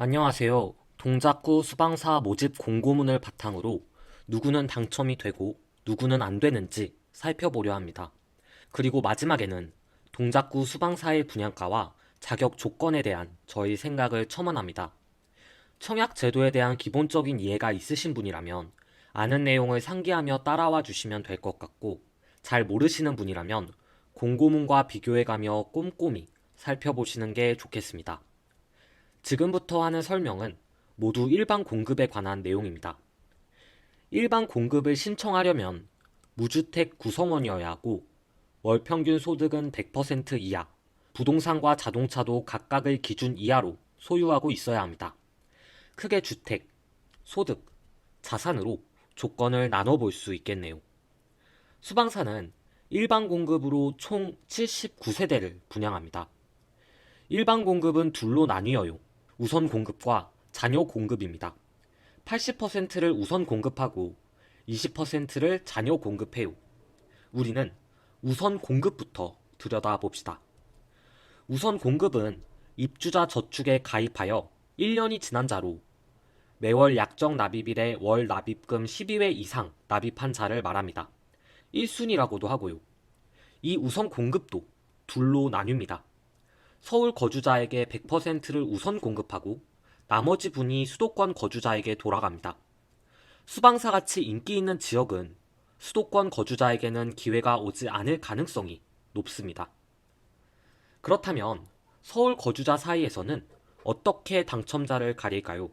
안녕하세요. 동작구 수방사 모집 공고문을 바탕으로 누구는 당첨이 되고 누구는 안 되는지 살펴보려 합니다. 그리고 마지막에는 동작구 수방사의 분양가와 자격 조건에 대한 저희 생각을 첨언합니다. 청약 제도에 대한 기본적인 이해가 있으신 분이라면 아는 내용을 상기하며 따라와 주시면 될 것 같고, 잘 모르시는 분이라면 공고문과 비교해가며 꼼꼼히 살펴보시는 게 좋겠습니다. 지금부터 하는 설명은 모두 일반 공급에 관한 내용입니다. 일반 공급을 신청하려면 무주택 구성원이어야 하고, 월 평균 소득은 100% 이하, 부동산과 자동차도 각각의 기준 이하로 소유하고 있어야 합니다. 크게 주택, 소득, 자산으로 조건을 나눠볼 수 있겠네요. 수방사는 일반 공급으로 총 79세대를 분양합니다. 일반 공급은 둘로 나뉘어요. 우선 공급과 잔여 공급입니다. 80%를 우선 공급하고 20%를 잔여 공급해요. 우리는 우선 공급부터 들여다봅시다. 우선 공급은 입주자 저축에 가입하여 1년이 지난 자로 매월 약정 납입일에 월 납입금 12회 이상 납입한 자를 말합니다. 1순위라고도 하고요. 이 우선 공급도 둘로 나뉩니다. 서울 거주자에게 100%를 우선 공급하고 나머지 분이 수도권 거주자에게 돌아갑니다. 수방사같이 인기 있는 지역은 수도권 거주자에게는 기회가 오지 않을 가능성이 높습니다. 그렇다면 서울 거주자 사이에서는 어떻게 당첨자를 가릴까요?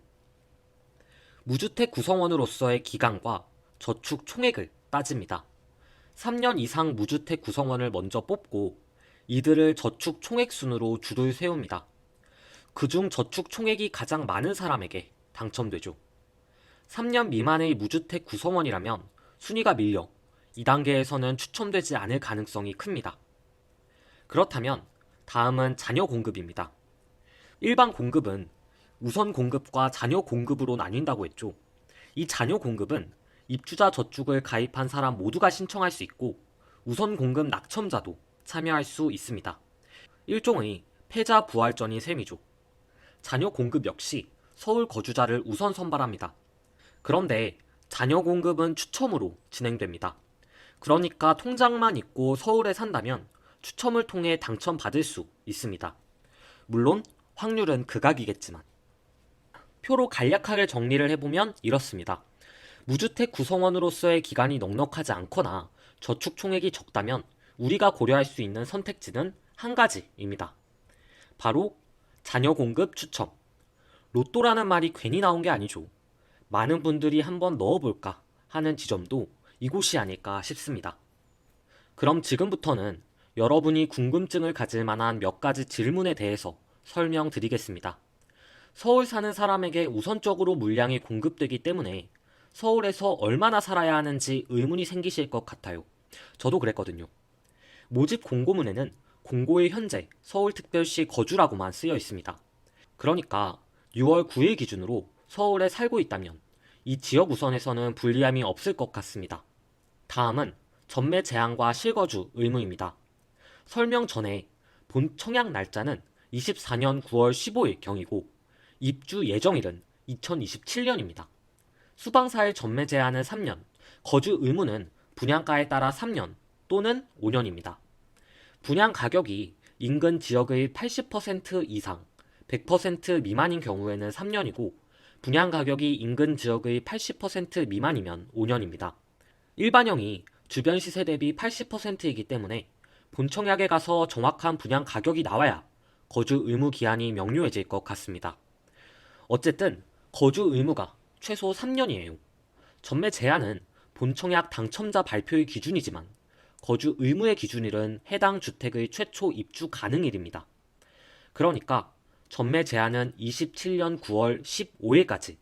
무주택 구성원으로서의 기간과 저축 총액을 따집니다. 3년 이상 무주택 구성원을 먼저 뽑고 이들을 저축 총액 순으로 줄을 세웁니다. 그중 저축 총액이 가장 많은 사람에게 당첨되죠. 3년 미만의 무주택 구성원이라면 순위가 밀려 2단계에서는 추첨되지 않을 가능성이 큽니다. 그렇다면 다음은 잔여 공급입니다. 일반 공급은 우선 공급과 잔여 공급으로 나뉜다고 했죠. 이 잔여 공급은 입주자 저축을 가입한 사람 모두가 신청할 수 있고 우선 공급 낙첨자도 참여할 수 있습니다. 일종의 패자 부활전인 셈이죠. 잔여 공급 역시 서울 거주자를 우선 선발합니다. 그런데 잔여 공급은 추첨으로 진행됩니다. 그러니까 통장만 있고 서울에 산다면 추첨을 통해 당첨받을 수 있습니다. 물론 확률은 극악이겠지만. 표로 간략하게 정리를 해보면 이렇습니다. 무주택 구성원으로서의 기간이 넉넉하지 않거나 저축 총액이 적다면 우리가 고려할 수 있는 선택지는 한 가지입니다. 바로 잔여 공급 추첨. 로또라는 말이 괜히 나온 게 아니죠. 많은 분들이 한번 넣어볼까 하는 지점도 이곳이 아닐까 싶습니다. 그럼 지금부터는 여러분이 궁금증을 가질 만한 몇 가지 질문에 대해서 설명드리겠습니다. 서울 사는 사람에게 우선적으로 물량이 공급되기 때문에 서울에서 얼마나 살아야 하는지 의문이 생기실 것 같아요. 저도 그랬거든요. 모집 공고문에는 공고의 현재 서울특별시 거주라고만 쓰여 있습니다. 그러니까 6월 9일 기준으로 서울에 살고 있다면 이 지역 우선에서는 불리함이 없을 것 같습니다. 다음은 전매 제한과 실거주 의무입니다. 설명 전에 본 청약 날짜는 24년 9월 15일 경이고 입주 예정일은 2027년입니다. 수방사의 전매 제한은 3년, 거주 의무는 분양가에 따라 3년 또는 5년입니다. 분양 가격이 인근 지역의 80% 이상, 100% 미만인 경우에는 3년이고 분양 가격이 인근 지역의 80% 미만이면 5년입니다. 일반형이 주변 시세 대비 80%이기 때문에 본청약에 가서 정확한 분양 가격이 나와야 거주 의무 기한이 명료해질 것 같습니다. 어쨌든 거주 의무가 최소 3년이에요. 전매 제한은 본청약 당첨자 발표의 기준이지만 거주 의무의 기준일은 해당 주택의 최초 입주 가능일입니다. 그러니까 전매 제한은 27년 9월 15일까지,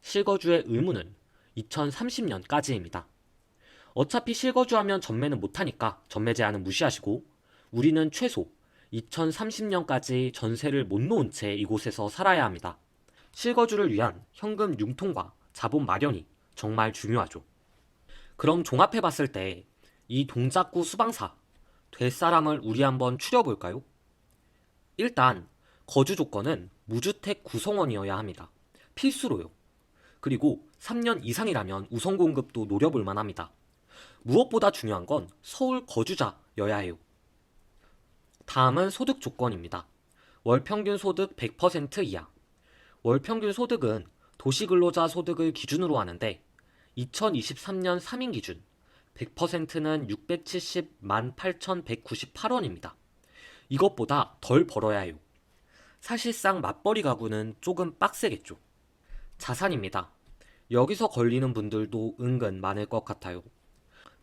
실거주의 의무는 2030년까지입니다. 어차피 실거주하면 전매는 못하니까 전매 제한은 무시하시고 우리는 최소 2030년까지 전세를 못 놓은 채 이곳에서 살아야 합니다. 실거주를 위한 현금 융통과 자본 마련이 정말 중요하죠. 그럼 종합해봤을 때 이 동작구 수방사 될 사람을 우리 한번 추려볼까요? 일단 거주 조건은 무주택 구성원이어야 합니다. 필수로요. 그리고 3년 이상이라면 우선 공급도 노려볼 만합니다. 무엇보다 중요한 건 서울 거주자여야 해요. 다음은 소득 조건입니다. 월 평균 소득 100% 이하. 월 평균 소득은 도시근로자 소득을 기준으로 하는데 2023년 3인 기준 100%는 670만 8,198원입니다. 이것보다 덜 벌어야 해요. 사실상 맞벌이 가구는 조금 빡세겠죠. 자산입니다. 여기서 걸리는 분들도 은근 많을 것 같아요.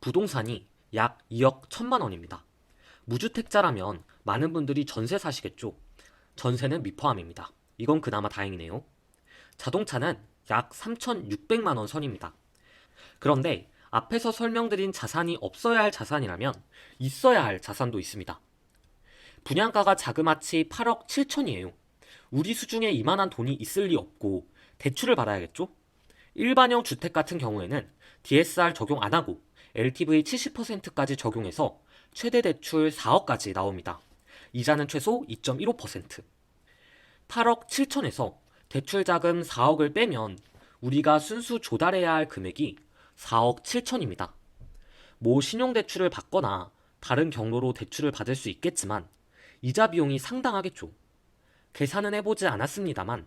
부동산이 약 2억 1천만 원입니다. 무주택자라면 많은 분들이 전세 사시겠죠. 전세는 미포함입니다. 이건 그나마 다행이네요. 자동차는 약 3,600만 원 선입니다. 그런데 앞에서 설명드린 자산이 없어야 할 자산이라면 있어야 할 자산도 있습니다. 분양가가 자그마치 8억 7천이에요. 우리 수중에 이만한 돈이 있을 리 없고 대출을 받아야겠죠? 일반형 주택 같은 경우에는 DSR 적용 안 하고 LTV 70%까지 적용해서 최대 대출 4억까지 나옵니다. 이자는 최소 2.15%. 8억 7천에서 대출 자금 4억을 빼면 우리가 순수 조달해야 할 금액이 4억 7천입니다. 뭐 신용대출을 받거나 다른 경로로 대출을 받을 수 있겠지만 이자 비용이 상당하겠죠. 계산은 해보지 않았습니다만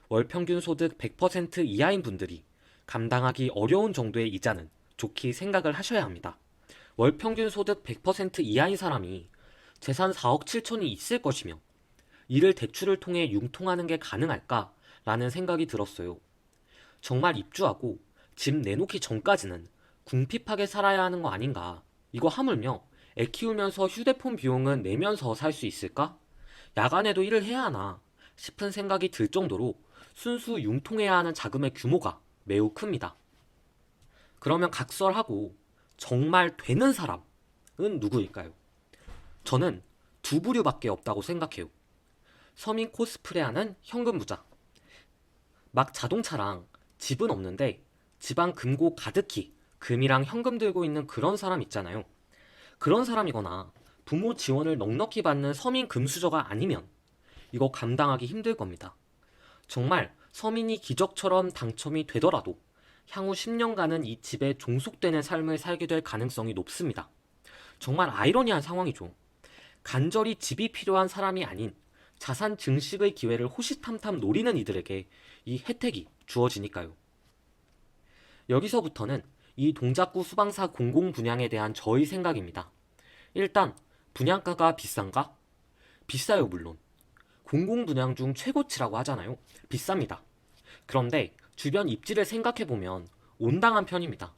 월 평균 소득 100% 이하인 분들이 감당하기 어려운 정도의 이자는 좋게 생각을 하셔야 합니다. 월 평균 소득 100% 이하인 사람이 재산 4억 7천이 있을 것이며 이를 대출을 통해 융통하는 게 가능할까? 라는 생각이 들었어요. 정말 입주하고 집 내놓기 전까지는 궁핍하게 살아야 하는 거 아닌가? 이거 하물며 애 키우면서 휴대폰 비용은 내면서 살 수 있을까? 야간에도 일을 해야 하나? 싶은 생각이 들 정도로 순수 융통해야 하는 자금의 규모가 매우 큽니다. 그러면 각설하고 정말 되는 사람은 누구일까요? 저는 두 부류밖에 없다고 생각해요. 서민 코스프레하는 현금 부자. 막 자동차랑 집은 없는데 집안 금고 가득히 금이랑 현금 들고 있는 그런 사람 있잖아요. 그런 사람이거나 부모 지원을 넉넉히 받는 서민 금수저가 아니면 이거 감당하기 힘들 겁니다. 정말 서민이 기적처럼 당첨이 되더라도 향후 10년간은 이 집에 종속되는 삶을 살게 될 가능성이 높습니다. 정말 아이러니한 상황이죠. 간절히 집이 필요한 사람이 아닌 자산 증식의 기회를 호시탐탐 노리는 이들에게 이 혜택이 주어지니까요. 여기서부터는 이 동작구 수방사 공공분양에 대한 저의 생각입니다. 일단 분양가가 비싼가? 비싸요 물론. 공공분양 중 최고치라고 하잖아요. 비쌉니다. 그런데 주변 입지를 생각해보면 온당한 편입니다.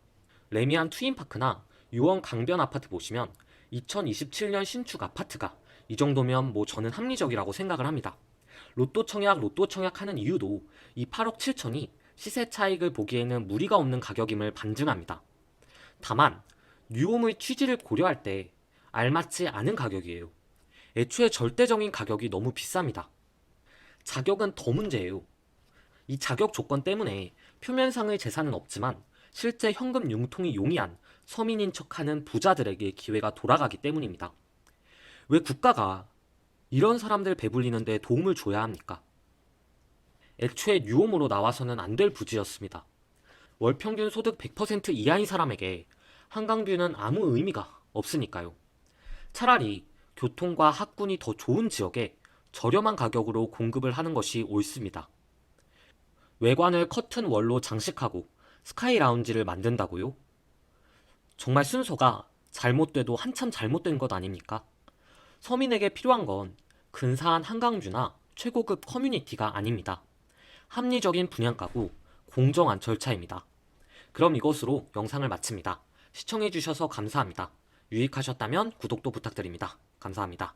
레미안 트윈파크나 유원 강변 아파트 보시면 2027년 신축 아파트가 이 정도면 뭐 저는 합리적이라고 생각을 합니다. 로또 청약 하는 이유도 이 8억 7천이 시세 차익을 보기에는 무리가 없는 가격임을 반증합니다. 다만 뉴홈의 취지를 고려할 때 알맞지 않은 가격이에요. 애초에 절대적인 가격이 너무 비쌉니다. 자격은 더 문제예요. 이 자격 조건 때문에 표면상의 재산은 없지만 실제 현금 융통이 용이한 서민인 척하는 부자들에게 기회가 돌아가기 때문입니다. 왜 국가가 이런 사람들 배불리는데 도움을 줘야 합니까? 애초에 뉴홈으로 나와서는 안 될 부지였습니다. 월 평균 소득 100% 이하인 사람에게 한강뷰는 아무 의미가 없으니까요. 차라리 교통과 학군이 더 좋은 지역에 저렴한 가격으로 공급을 하는 것이 옳습니다. 외관을 커튼 월로 장식하고 스카이 라운지를 만든다고요? 정말 순서가 잘못돼도 한참 잘못된 것 아닙니까? 서민에게 필요한 건 근사한 한강뷰나 최고급 커뮤니티가 아닙니다. 합리적인 분양가구, 공정한 절차입니다. 그럼 이것으로 영상을 마칩니다. 시청해주셔서 감사합니다. 유익하셨다면 구독도 부탁드립니다. 감사합니다.